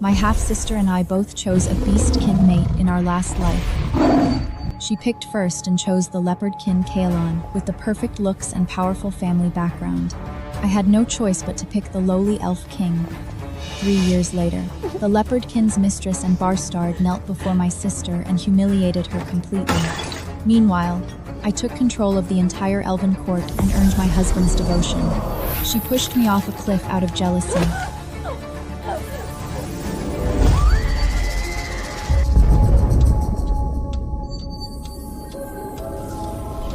My half-sister and I both chose a beastkin mate in our last life. She picked first and chose the leopardkin Kaelon, with the perfect looks and powerful family background. I had no choice but to pick the lowly elf king. 3 years later, the leopardkin's mistress and Barstard knelt before my sister and humiliated her completely. Meanwhile, I took control of the entire elven court and earned my husband's devotion. She pushed me off a cliff out of jealousy.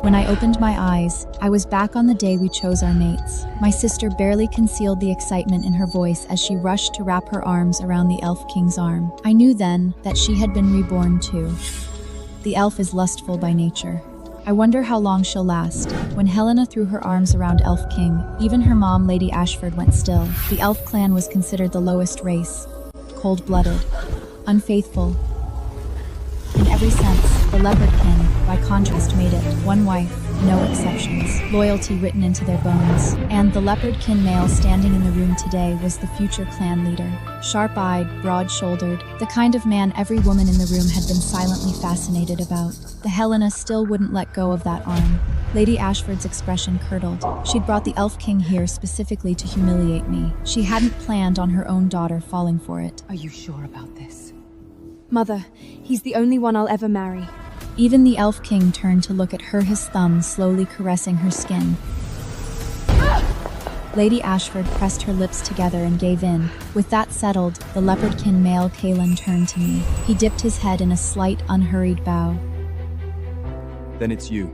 When I opened my eyes, I was back on the day we chose our mates. My sister barely concealed the excitement in her voice as she rushed to wrap her arms around the elf king's arm. I knew then that she had been reborn too. The elf is lustful by nature. I wonder how long she'll last. When Helena threw her arms around Elf King, even her mom, Lady Ashford, went still. The elf clan was considered the lowest race. Cold-blooded. Unfaithful. In every sense, the leopardkin, by contrast, made it. One wife, no exceptions. Loyalty written into their bones. And the leopardkin male standing in the room today was the future clan leader. Sharp-eyed, broad-shouldered, the kind of man every woman in the room had been silently fascinated about. The Helena still wouldn't let go of that arm. Lady Ashford's expression curdled. She'd brought the Elf King here specifically to humiliate me. She hadn't planned on her own daughter falling for it. Are you sure about this? Mother, he's the only one I'll ever marry. Even the Elf King turned to look at her, his thumb slowly caressing her skin. Lady Ashford pressed her lips together and gave in. With that settled, the leopardkin male Kaelon turned to me. He dipped his head in a slight, unhurried bow. Then it's you.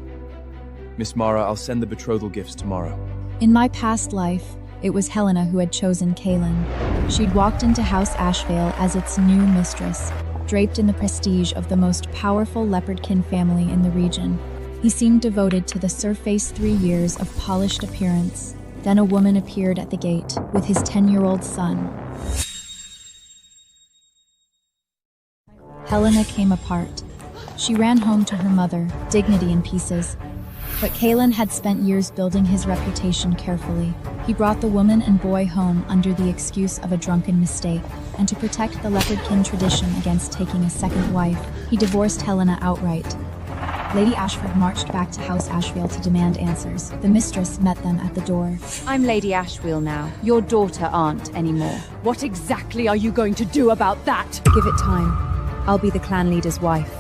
Miss Mara, I'll send the betrothal gifts tomorrow. In my past life, it was Helena who had chosen Kaelon. She'd walked into House Ashvale as its new mistress, draped in the prestige of the most powerful leopardkin family in the region. He seemed devoted to the surface 3 years of polished appearance. Then a woman appeared at the gate, with his 10-year-old son. Helena came apart. She ran home to her mother, dignity in pieces. But Kaelon had spent years building his reputation carefully. He brought the woman and boy home under the excuse of a drunken mistake, and to protect the leopardkin tradition against taking a second wife, he divorced Helena outright. Lady Ashford marched back to House Ashvale to demand answers. The mistress met them at the door. I'm Lady Ashvale now. Your daughter aren't anymore. What exactly are you going to do about that? Give it time. I'll be the clan leader's wife.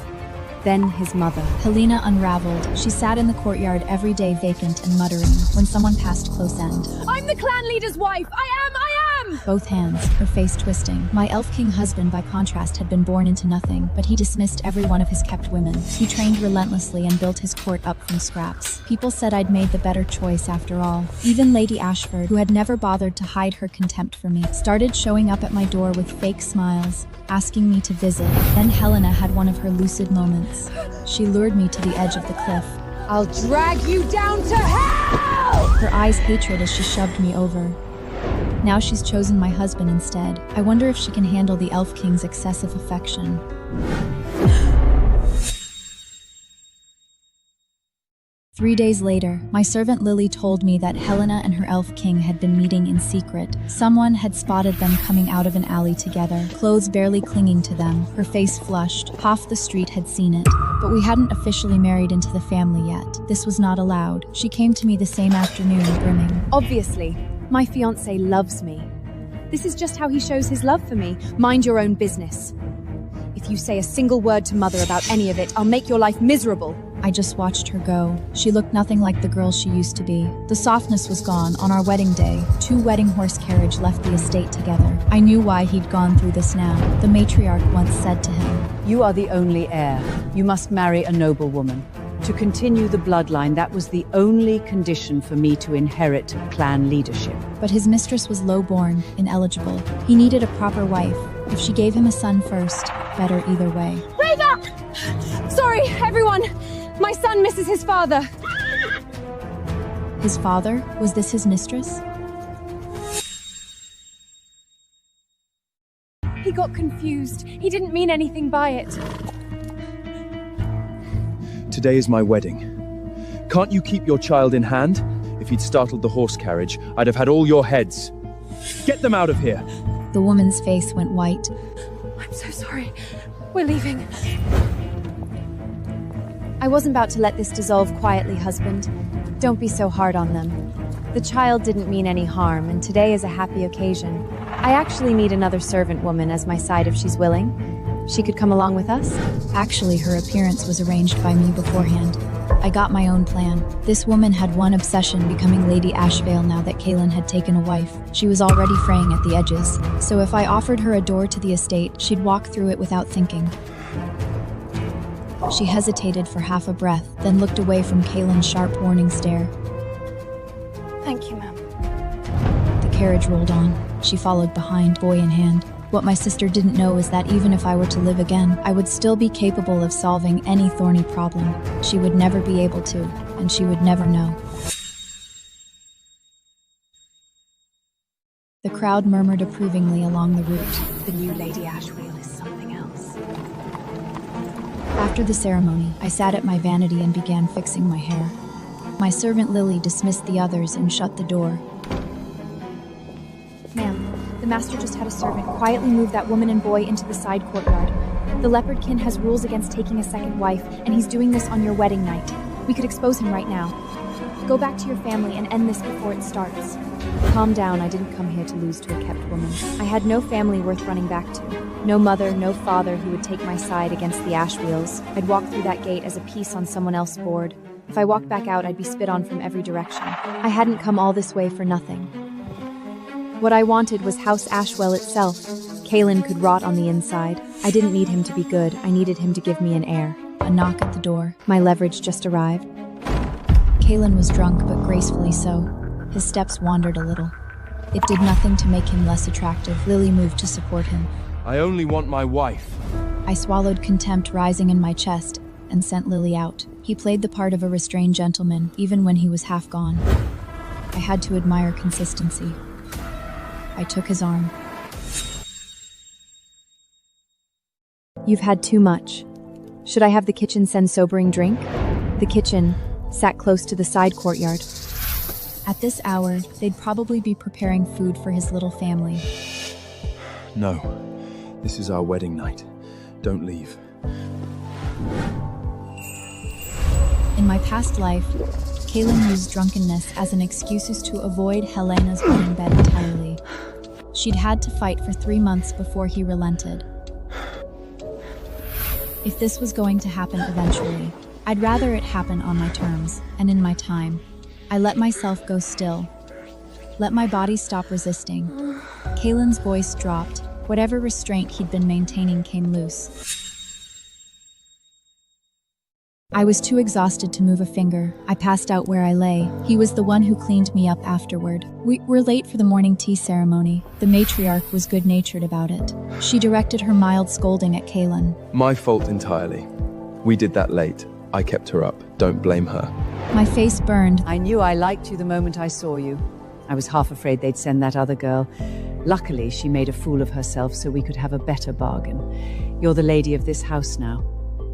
Then his mother. Helena unraveled. She sat in the courtyard every day vacant and muttering when someone passed close end. I'm the clan leader's wife! I am! Both hands, her face twisting. My elf king husband, by contrast, had been born into nothing, but he dismissed every one of his kept women. He trained relentlessly and built his court up from scraps. People said I'd made the better choice after all. Even Lady Ashford, who had never bothered to hide her contempt for me, started showing up at my door with fake smiles, asking me to visit. Then Helena had one of her lucid moments. She lured me to the edge of the cliff. I'll drag you down to hell! Her eyes hatred as she shoved me over. Now she's chosen my husband instead. I wonder if she can handle the Elf King's excessive affection. 3 days later, my servant Lily told me that Helena and her Elf King had been meeting in secret. Someone had spotted them coming out of an alley together, clothes barely clinging to them, her face flushed. Half the street had seen it. But we hadn't officially married into the family yet. This was not allowed. She came to me the same afternoon, brimming. Obviously, my fiancé loves me. This is just how he shows his love for me. Mind your own business. If you say a single word to Mother about any of it, I'll make your life miserable. I just watched her go. She looked nothing like the girl she used to be. The softness was gone. On our wedding day, 2 wedding horse carriage left the estate together. I knew why he'd gone through this now. The matriarch once said to him, "You are the only heir. You must marry a noble woman. To continue the bloodline, that was the only condition for me to inherit clan leadership." But his mistress was low-born, ineligible. He needed a proper wife. If she gave him a son first, better either way. Wake up! Sorry, everyone. My son misses his father. His father? Was this his mistress? He got confused. He didn't mean anything by it. Today is my wedding. Can't you keep your child in hand? If he'd startled the horse carriage, I'd have had all your heads. Get them out of here! The woman's face went white. I'm so sorry. We're leaving. I wasn't about to let this dissolve quietly, husband. Don't be so hard on them. The child didn't mean any harm, and today is a happy occasion. I actually need another servant woman as my side if she's willing. She could come along with us? Actually, her appearance was arranged by me beforehand. I got my own plan. This woman had one obsession, becoming Lady Ashvale now that Kaelin had taken a wife. She was already fraying at the edges, so if I offered her a door to the estate, she'd walk through it without thinking. She hesitated for half a breath, then looked away from Kaelin's sharp warning stare. Thank you, ma'am. The carriage rolled on. She followed behind, boy in hand. What my sister didn't know is that even if I were to live again, I would still be capable of solving any thorny problem. She would never be able to, and she would never know. The crowd murmured approvingly along the route. The new Lady Ashwale is something else. After the ceremony, I sat at my vanity and began fixing my hair. My servant Lily dismissed the others and shut the door. Ma'am, the master just had a servant quietly move that woman and boy into the side courtyard. The leopardkin has rules against taking a second wife, and he's doing this on your wedding night. We could expose him right now. Go back to your family and end this before it starts. Calm down, I didn't come here to lose to a kept woman. I had no family worth running back to. No mother, no father who would take my side against the Ashwheels. I'd walk through that gate as a piece on someone else's board. If I walked back out, I'd be spit on from every direction. I hadn't come all this way for nothing. What I wanted was House Ashwell itself. Kaelin could rot on the inside. I didn't need him to be good, I needed him to give me an heir. A knock at the door. My leverage just arrived. Kaelin was drunk, but gracefully so. His steps wandered a little. It did nothing to make him less attractive. Lily moved to support him. I only want my wife. I swallowed contempt rising in my chest and sent Lily out. He played the part of a restrained gentleman, even when he was half gone. I had to admire consistency. I took his arm. You've had too much. Should I have the kitchen send sobering drink? The kitchen sat close to the side courtyard. At this hour, they'd probably be preparing food for his little family. No, this is our wedding night. Don't leave. In my past life, Kaelin used drunkenness as an excuse to avoid Helena's wedding bed entirely. She'd had to fight for 3 months before he relented. If this was going to happen eventually, I'd rather it happen on my terms and in my time. I let myself go still. Let my body stop resisting. Kaelin's voice dropped. Whatever restraint he'd been maintaining came loose. I was too exhausted to move a finger. I passed out where I lay. He was the one who cleaned me up afterward. We were late for the morning tea ceremony. The matriarch was good-natured about it. She directed her mild scolding at Kaelin. My fault entirely. We did that late. I kept her up. Don't blame her. My face burned. I knew I liked you the moment I saw you. I was half afraid they'd send that other girl. Luckily, she made a fool of herself so we could have a better bargain. You're the lady of this house now.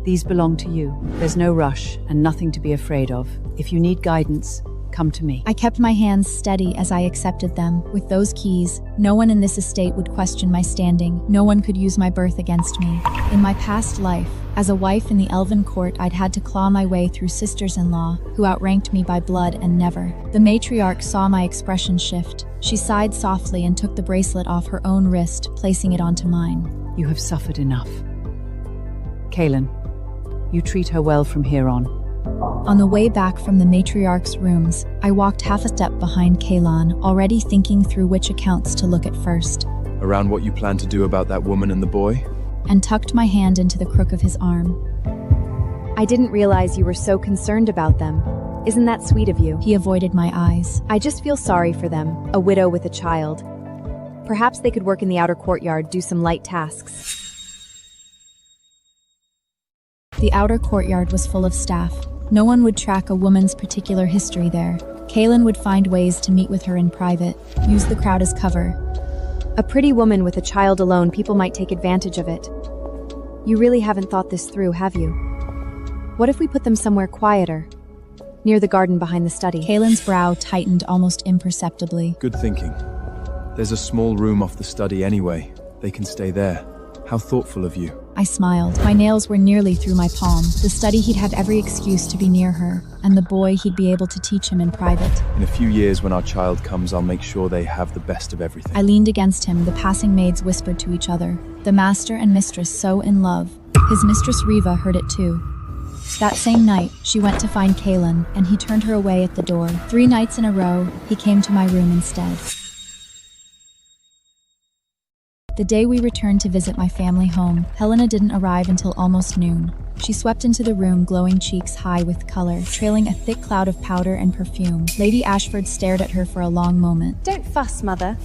These belong to you. There's no rush and nothing to be afraid of. If you need guidance, come to me. I kept my hands steady as I accepted them. With those keys, no one in this estate would question my standing. No one could use my birth against me. In my past life, as a wife in the Elven court, I'd had to claw my way through sisters-in-law who outranked me by blood and never. The matriarch saw my expression shift. She sighed softly and took the bracelet off her own wrist, placing it onto mine. You have suffered enough. Kaelin, you treat her well from here on. On the way back from the matriarch's rooms, I walked half a step behind Kaelin, already thinking through which accounts to look at first. Around what you plan to do about that woman and the boy? And tucked my hand into the crook of his arm. I didn't realize you were so concerned about them. Isn't that sweet of you? He avoided my eyes. I just feel sorry for them, a widow with a child. Perhaps they could work in the outer courtyard, do some light tasks. The outer courtyard was full of staff. No one would track a woman's particular history there. Kaelin would find ways to meet with her in private, use the crowd as cover. A pretty woman with a child alone, people might take advantage of it. You really haven't thought this through, have you? What if we put them somewhere quieter? Near the garden behind the study. Kaelin's brow tightened almost imperceptibly. Good thinking. There's a small room off the study anyway. They can stay there. How thoughtful of you. I smiled. My nails were nearly through my palm. The study, he'd have every excuse to be near her, and the boy, he'd be able to teach him in private. In a few years, when our child comes, I'll make sure they have the best of everything. I leaned against him. The passing maids whispered to each other. The master and mistress so in love. His mistress Riva heard it too. That same night, she went to find Kaelin, and he turned her away at the door. 3 nights in a row, he came to my room instead. The day we returned to visit my family home, Helena didn't arrive until almost noon. She swept into the room, glowing cheeks high with color, trailing a thick cloud of powder and perfume. Lady Ashford stared at her for a long moment. Don't fuss, Mother.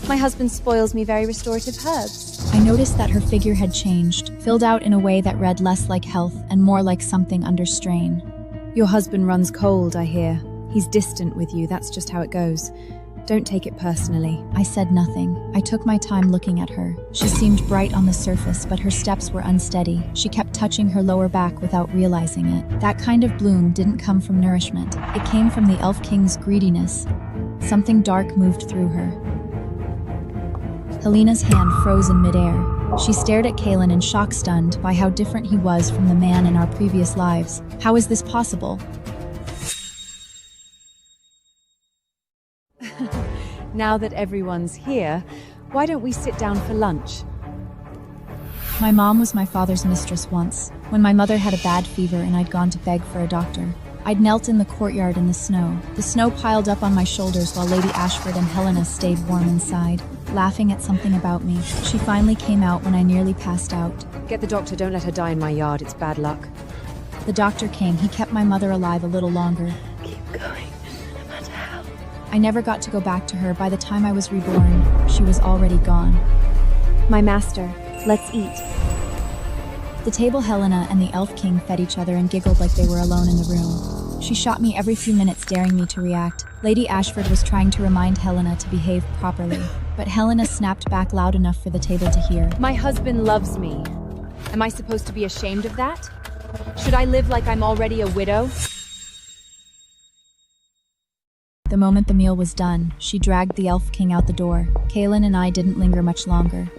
My husband spoils me very restorative herbs. I noticed that her figure had changed, filled out in a way that read less like health and more like something under strain. Your husband runs cold, I hear. He's distant with you, that's just how it goes. Don't take it personally. I said nothing. I took my time looking at her. She seemed bright on the surface, but her steps were unsteady. She kept touching her lower back without realizing it. That kind of bloom didn't come from nourishment. It came from the Elf King's greediness. Something dark moved through her. Helena's hand froze in midair. She stared at Kaelin in shock, stunned by how different he was from the man in our previous lives. How is this possible? Now that everyone's here, why don't we sit down for lunch? My mom was my father's mistress once, when my mother had a bad fever and I'd gone to beg for a doctor. I'd knelt in the courtyard in the snow. The snow piled up on my shoulders while Lady Ashford and Helena stayed warm inside, laughing at something about me. She finally came out when I nearly passed out. Get the doctor, don't let her die in my yard, it's bad luck. The doctor came. He kept my mother alive a little longer. Keep going, no matter how. I never got to go back to her. By the time I was reborn, she was already gone. My master, let's eat. The table, Helena and the Elf King fed each other and giggled like they were alone in the room. She shot me every few minutes, daring me to react. Lady Ashford was trying to remind Helena to behave properly, but Helena snapped back loud enough for the table to hear. My husband loves me. Am I supposed to be ashamed of that? Should I live like I'm already a widow? The moment the meal was done, she dragged the Elf King out the door. Kaelin and I didn't linger much longer.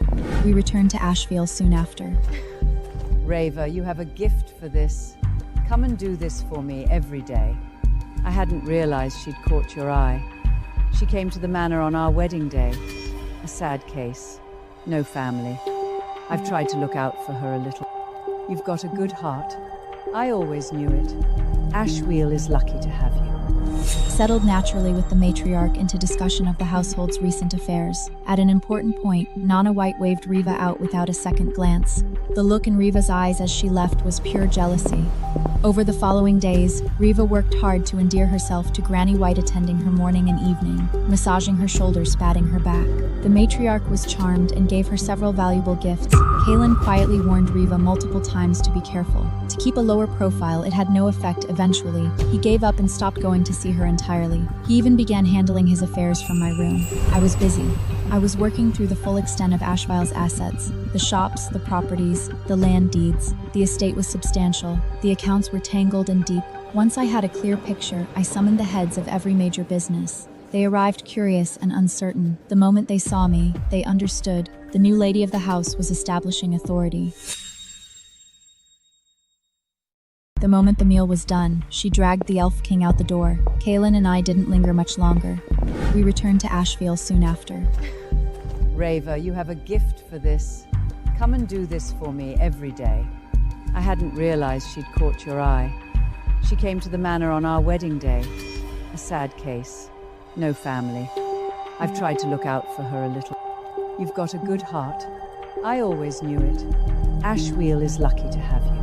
We returned to Ashfield soon after. Rava, you have a gift for this. Come and do this for me every day. I hadn't realized she'd caught your eye. She came to the manor on our wedding day. A sad case. No family. I've tried to look out for her a little. You've got a good heart. I always knew it. Ashweel is lucky to have you. Settled naturally with the matriarch into discussion of the household's recent affairs. At an important point, Nana White waved Riva out without a second glance. The look in Riva's eyes as she left was pure jealousy. Over the following days, Riva worked hard to endear herself to Granny White, attending her morning and evening, massaging her shoulders, patting her back. The matriarch was charmed and gave her several valuable gifts. Kaelin quietly warned Riva multiple times to be careful. To keep a lower profile, it had no effect. Eventually, he gave up and stopped going to see her entirely. He even began handling his affairs from my room. I was busy. I was working through the full extent of Ashvile's assets. The shops, the properties, the land deeds. The estate was substantial. The accounts were tangled and deep. Once I had a clear picture, I summoned the heads of every major business. They arrived curious and uncertain. The moment they saw me, they understood. The new lady of the house was establishing authority. The moment the meal was done, she dragged the Elf King out the door. Kaelin and I didn't linger much longer. We returned to Ashfield soon after. Rava, you have a gift for this. Come and do this for me every day. I hadn't realized she'd caught your eye. She came to the manor on our wedding day. A sad case. No family. I've tried to look out for her a little. You've got a good heart. I always knew it. Ashweel is lucky to have you.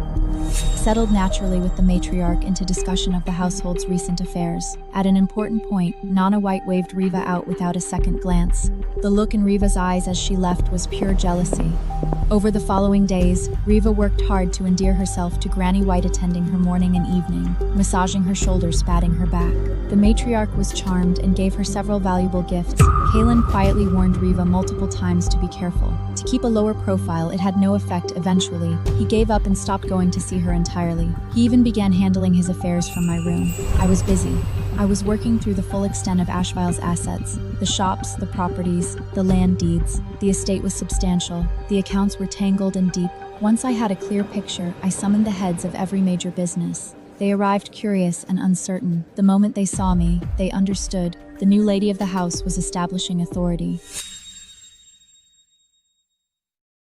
Settled naturally with the matriarch into discussion of the household's recent affairs. At an important point, Nana White waved Riva out without a second glance. The look in Riva's eyes as she left was pure jealousy. Over the following days, Riva worked hard to endear herself to Granny White, attending her morning and evening, massaging her shoulders, patting her back. The matriarch was charmed and gave her several valuable gifts. Kaelin quietly warned Riva multiple times to be careful. To keep a lower profile, it had no effect. Eventually, he gave up and stopped going to see her entirely. He even began handling his affairs from my room. I was busy. I was working through the full extent of Ashvile's assets. The shops, the properties, the land deeds. The estate was substantial. The accounts were tangled and deep. Once I had a clear picture, I summoned the heads of every major business. They arrived curious and uncertain. The moment they saw me, they understood. The new lady of the house was establishing authority.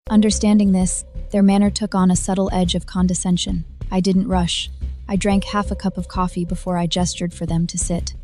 Understanding this, their manner took on a subtle edge of condescension. I didn't rush. I drank half a cup of coffee before I gestured for them to sit.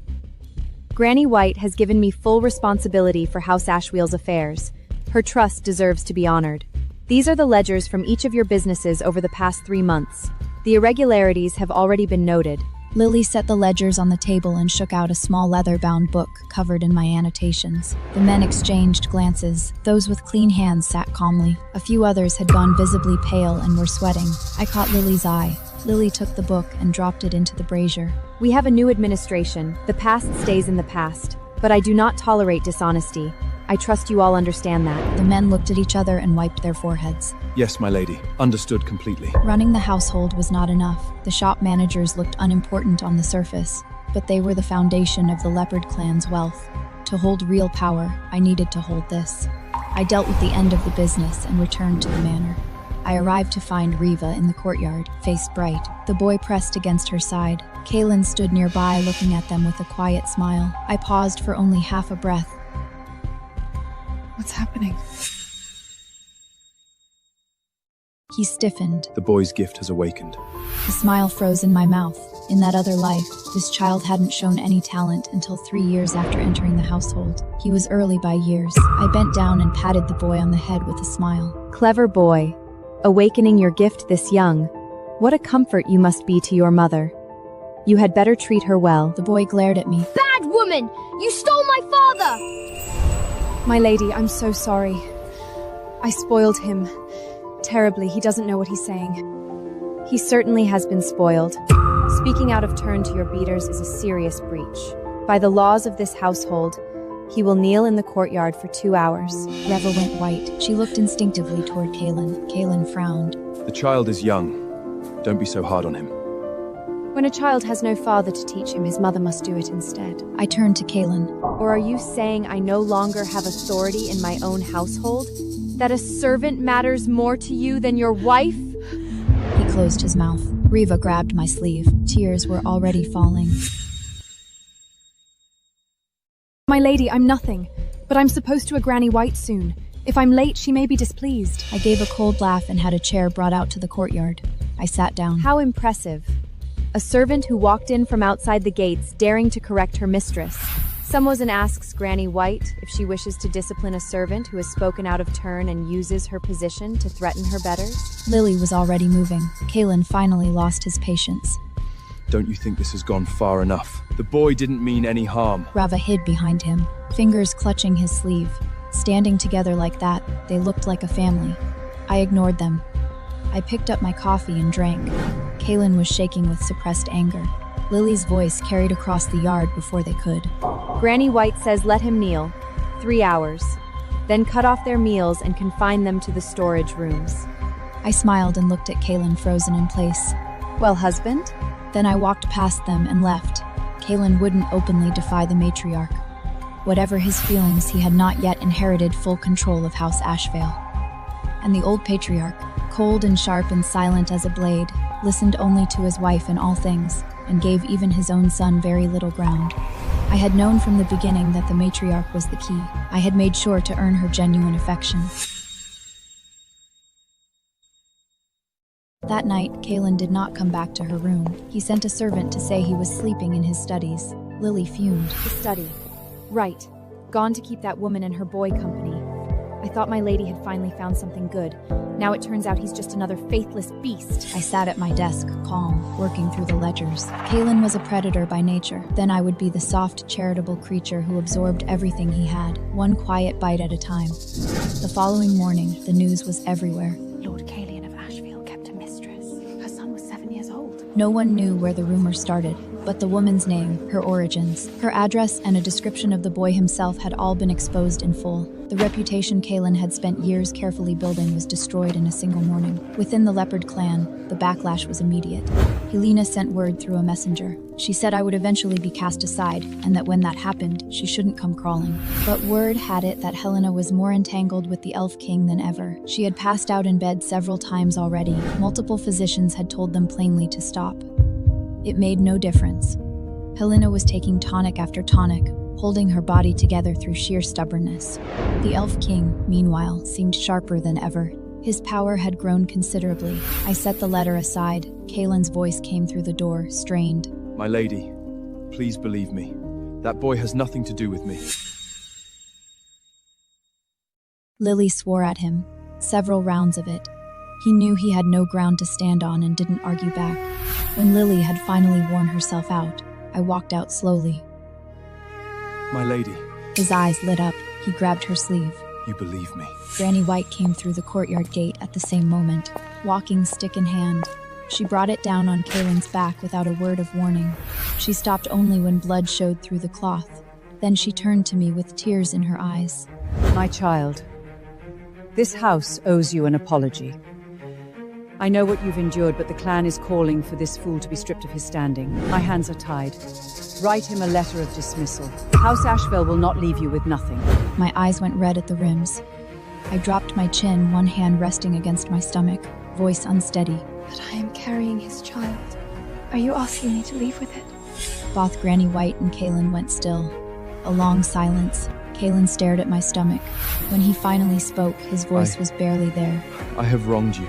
Granny White has given me full responsibility for House Ashwheel's affairs. Her trust deserves to be honored. These are the ledgers from each of your businesses over the past 3 months. The irregularities have already been noted. Lily set the ledgers on the table and shook out a small leather-bound book covered in my annotations. The men exchanged glances. Those with clean hands sat calmly. A few others had gone visibly pale and were sweating. I caught Lily's eye. Lily took the book and dropped it into the brazier. We have a new administration. The past stays in the past. But I do not tolerate dishonesty. I trust you all understand that. The men looked at each other and wiped their foreheads. Yes, my lady. Understood completely. Running the household was not enough. The shop managers looked unimportant on the surface, but they were the foundation of the Leopard clan's wealth. To hold real power, I needed to hold this. I dealt with the end of the business and returned to the manor. I arrived to find Riva in the courtyard, face bright. The boy pressed against her side. Kaelin stood nearby looking at them with a quiet smile. I paused for only half a breath. What's happening? He stiffened. The boy's gift has awakened. A smile froze in my mouth. In that other life, this child hadn't shown any talent until 3 years after entering the household. He was early by years. I bent down and patted the boy on the head with a smile. Clever boy. Awakening your gift this young. What a comfort you must be to your mother. You had better treat her well. The boy glared at me. Bad woman! You stole my father! My lady, I'm so sorry. I spoiled him. Terribly, he doesn't know what he's saying. He certainly has been spoiled. Speaking out of turn to your beaters is a serious breach. By the laws of this household, he will kneel in the courtyard for 2 hours. Reva went white. She looked instinctively toward Kaelin. Kaelin frowned. The child is young. Don't be so hard on him. When a child has no father to teach him, his mother must do it instead. I turned to Kaelin. Or are you saying I no longer have authority in my own household? That a servant matters more to you than your wife? He closed his mouth. Riva grabbed my sleeve. Tears were already falling. My lady, I'm nothing. But I'm supposed to a Granny White soon. If I'm late, she may be displeased. I gave a cold laugh and had a chair brought out to the courtyard. I sat down. How impressive. A servant who walked in from outside the gates, daring to correct her mistress. Someone asks Granny White if she wishes to discipline a servant who has spoken out of turn and uses her position to threaten her betters. Lily was already moving. Kaelin finally lost his patience. Don't you think this has gone far enough? The boy didn't mean any harm. Rava hid behind him, fingers clutching his sleeve. Standing together like that, they looked like a family. I ignored them. I picked up my coffee and drank. Kaelin was shaking with suppressed anger. Lily's voice carried across the yard before they could. Granny White says let him kneel. 3 hours. Then cut off their meals and confine them to the storage rooms. I smiled and looked at Kaelin frozen in place. Well, husband? Then I walked past them and left. Kaelin wouldn't openly defy the matriarch. Whatever his feelings, he had not yet inherited full control of House Ashvale. And the old patriarch, cold and sharp and silent as a blade, listened only to his wife in all things, and gave even his own son very little ground. I had known from the beginning that the matriarch was the key. I had made sure to earn her genuine affection. That night, Kaelin did not come back to her room. He sent a servant to say he was sleeping in his studies. Lily fumed. The study. Right. Gone to keep that woman and her boy company. I thought my lady had finally found something good. Now it turns out he's just another faithless beast. I sat at my desk, calm, working through the ledgers. Kaelin was a predator by nature. Then I would be the soft, charitable creature who absorbed everything he had, one quiet bite at a time. The following morning, the news was everywhere. Lord Kaelin of Ashvale kept a mistress. Her son was 7 years old. No one knew where the rumor started, But the woman's name, her origins, her address, and a description of the boy himself had all been exposed in full. The reputation Kaelin had spent years carefully building was destroyed in a single morning. Within the Leopard clan, the backlash was immediate. Helena sent word through a messenger. She said I would eventually be cast aside, and that when that happened, she shouldn't come crawling. But word had it that Helena was more entangled with the Elf King than ever. She had passed out in bed several times already. Multiple physicians had told them plainly to stop. It made no difference. Helena was taking tonic after tonic, holding her body together through sheer stubbornness. The Elf King, meanwhile, seemed sharper than ever. His power had grown considerably. I set the letter aside. Kaelin's voice came through the door, strained. My lady, please believe me. That boy has nothing to do with me. Lily swore at him, several rounds of it. He knew he had no ground to stand on and didn't argue back. When Lily had finally worn herself out, I walked out slowly. My lady. His eyes lit up. He grabbed her sleeve. You believe me. Granny White came through the courtyard gate at the same moment, walking stick in hand. She brought it down on Kaelin's back without a word of warning. She stopped only when blood showed through the cloth. Then she turned to me with tears in her eyes. My child, this house owes you an apology. I know what you've endured, but the clan is calling for this fool to be stripped of his standing. My hands are tied. Write him a letter of dismissal. House Ashvale will not leave you with nothing. My eyes went red at the rims. I dropped my chin, one hand resting against my stomach, voice unsteady. But I am carrying his child. Are you asking me to leave with it? Both Granny White and Kaelin went still. A long silence. Kaelin stared at my stomach. When he finally spoke, his voice was barely there. I have wronged you.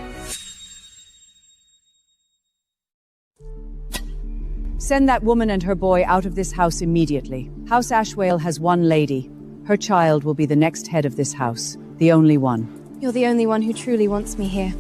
Send that woman and her boy out of this house immediately. House Ashvale has one lady. Her child will be the next head of this house. The only one. You're the only one who truly wants me here.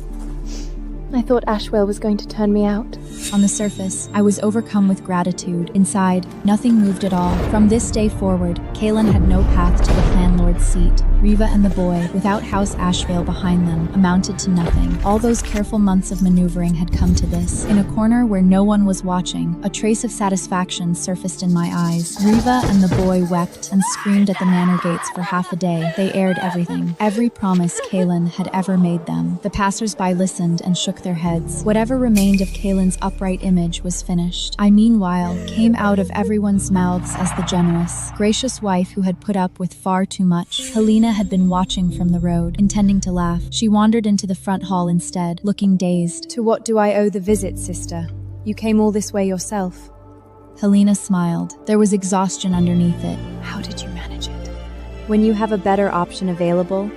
I thought Ashwell was going to turn me out. On the surface, I was overcome with gratitude. Inside, nothing moved at all. From this day forward, Kaelin had no path to the clan lord's seat. Riva and the boy, without House Ashvale behind them, amounted to nothing. All those careful months of maneuvering had come to this. In a corner where no one was watching, a trace of satisfaction surfaced in my eyes. Riva and the boy wept and screamed at the manor gates for half a day. They aired everything, every promise Kaelin had ever made them. The passers-by listened and shook their heads. Whatever remained of Kaelin's upright image was finished. I, meanwhile, came out of everyone's mouths as the generous, gracious wife who had put up with far too much. Helena had been watching from the road, intending to laugh. She wandered into the front hall instead, looking dazed. To what do I owe the visit, sister? You came all this way yourself. Helena smiled. There was exhaustion underneath it. How did you manage it? When you have a better option available,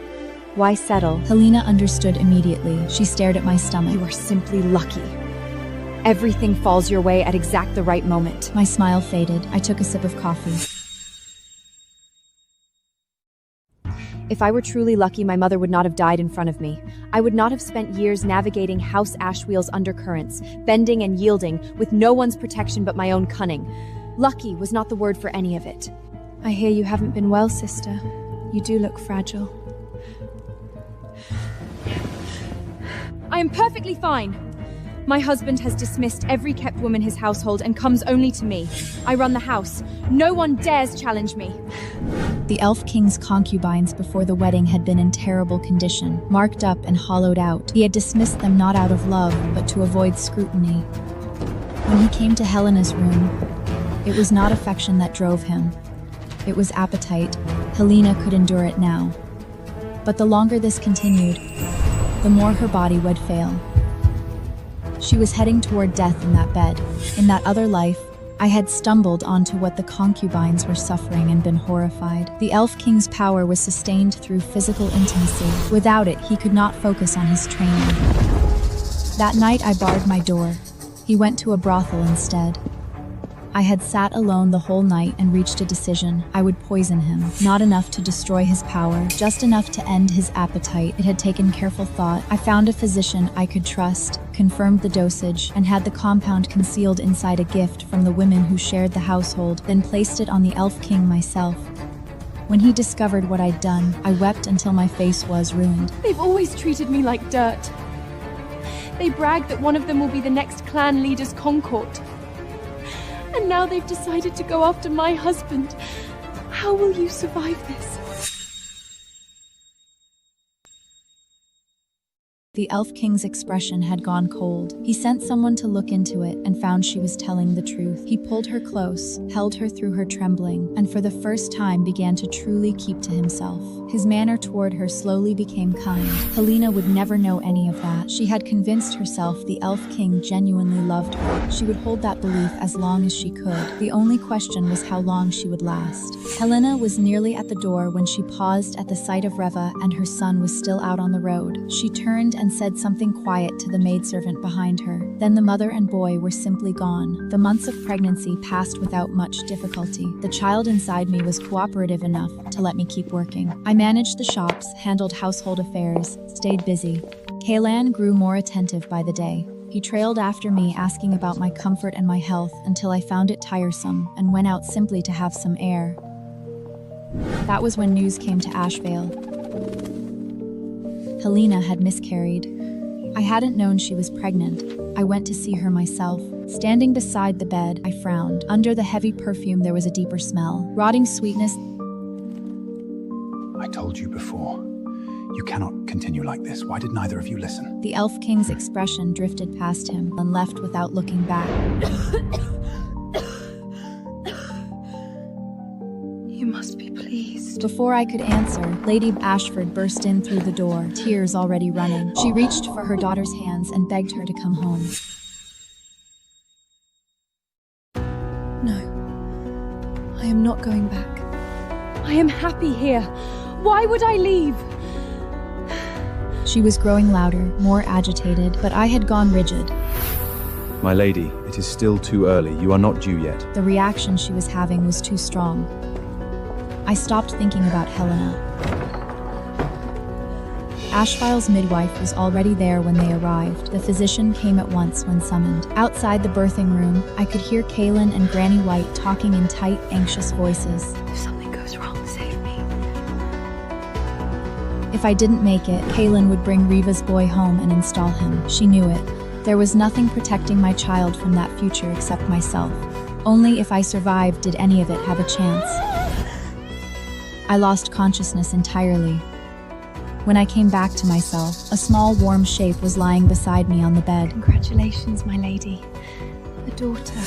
why settle? Helena understood immediately. She stared at my stomach. You are simply lucky. Everything falls your way at exact the right moment. My smile faded. I took a sip of coffee. If I were truly lucky, my mother would not have died in front of me. I would not have spent years navigating House Ashwheel's undercurrents, bending and yielding, with no one's protection but my own cunning. Lucky was not the word for any of it. I hear you haven't been well, sister. You do look fragile. I am perfectly fine. My husband has dismissed every kept woman in his household and comes only to me. I run the house. No one dares challenge me. The Elf King's concubines before the wedding had been in terrible condition, marked up and hollowed out. He had dismissed them not out of love, but to avoid scrutiny. When he came to Helena's room, it was not affection that drove him. It was appetite. Helena could endure it now. But the longer this continued, the more her body would fail. She was heading toward death in that bed. In that other life, I had stumbled onto what the concubines were suffering and been horrified. The Elf King's power was sustained through physical intimacy. Without it, he could not focus on his training. That night, I barred my door. He went to a brothel instead. I had sat alone the whole night and reached a decision. I would poison him. Not enough to destroy his power, just enough to end his appetite. It had taken careful thought. I found a physician I could trust, confirmed the dosage, and had the compound concealed inside a gift from the women who shared the household, then placed it on the Elf King myself. When he discovered what I'd done, I wept until my face was ruined. They've always treated me like dirt. They brag that one of them will be the next clan leader's consort. And now they've decided to go after my husband. How will you survive this? The Elf King's expression had gone cold. He sent someone to look into it and found she was telling the truth. He pulled her close, held her through her trembling, and for the first time began to truly keep to himself. His manner toward her slowly became kind. Helena would never know any of that. She had convinced herself the Elf King genuinely loved her. She would hold that belief as long as she could. The only question was how long she would last. Helena was nearly at the door when she paused at the sight of Reva and her son was still out on the road. She turned and said something quiet to the maidservant behind her. Then the mother and boy were simply gone. The months of pregnancy passed without much difficulty. The child inside me was cooperative enough to let me keep working. I managed the shops, handled household affairs, stayed busy. Kaylan grew more attentive by the day. He trailed after me, asking about my comfort and my health until I found it tiresome and went out simply to have some air. That was when news came to Ashvale. Helena had miscarried. I hadn't known she was pregnant. I went to see her myself. Standing beside the bed, I frowned. Under the heavy perfume, there was a deeper smell. Rotting sweetness. I told you before. You cannot continue like this. Why did neither of you listen? The Elf King's expression drifted past him and left without looking back. You must be pleased. Before I could answer, Lady Ashford burst in through the door, tears already running. She reached for her daughter's hands and begged her to come home. No, I am not going back. I am happy here. Why would I leave? She was growing louder, more agitated, but I had gone rigid. My lady, it is still too early. You are not due yet. The reaction she was having was too strong. I stopped thinking about Helena. Ashfile's midwife was already there when they arrived. The physician came at once when summoned. Outside the birthing room, I could hear Kaylin and Granny White talking in tight, anxious voices. If something goes wrong, save me. If I didn't make it, Kaylin would bring Reva's boy home and install him. She knew it. There was nothing protecting my child from that future except myself. Only if I survived did any of it have a chance. I lost consciousness entirely. When I came back to myself, a small warm shape was lying beside me on the bed. Congratulations, my lady. A daughter.